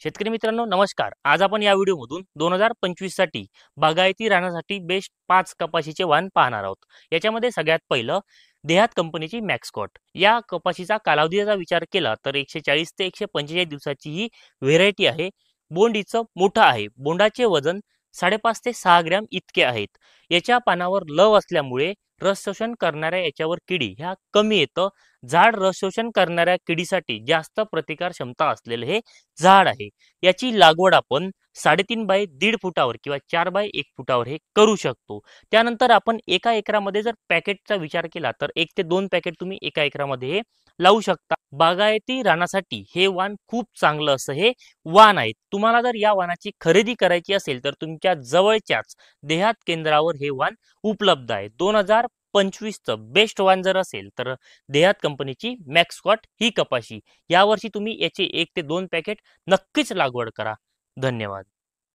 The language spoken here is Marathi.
शेतकरी मित्रांनो नमस्कार। आज आपण या व्हिडिओमधून 2025 साठी बागायती राहण्यासाठी बेस्ट 5 कपाशीचे वाण पाहणार आहोत। याच्यामध्ये सगळ्यात पहिलं देहात कंपनीची मॅक्सकॉट। या कपाशीचा कालावधीचा विचार केला तर 140 ते 145 दिवसाची ही व्हेरायटी आहे। बोंड हिचं मोठं आहे। बोंडाचे वजन 5.5 ते 6 ग्रॅम इतके आहेत। याच्या पानावर लव असल्यामुळे रस शोषण करणाऱ्या याच्यावर किडी ह्या कमी येतं। झाड रस शोषण करणाऱ्या किडीसाठी जास्त प्रतिकार क्षमता असलेले हे झाड आहे। याची लागवड आपण 3.5 बाय 1.5 फुटावर किंवा 4 बाय 1 फुटावर हे करू शकतो। त्यानंतर आपण एका एकरामध्ये जर पॅकेटचा विचार केला तर 1 ते 2 पॅकेट तुम्ही एका एकरामध्ये हे लावू शकता। बागायती रानासाठी हे वाण खूप चांगलं असं हे वाण आहे। तुम्हाला जर या वाणाची खरेदी करायची असेल तर तुमच्या जवळच्याच देहात केंद्रावर हे वाण उपलब्ध आहे। 2025 चं बेस्ट वाण जर असेल तर देहात कंपनीची मॅक्सकॉट ही कपाशी यावर्षी तुम्ही याचे 1 ते 2 पॅकेट नक्कीच लागवड करा। धन्यवाद।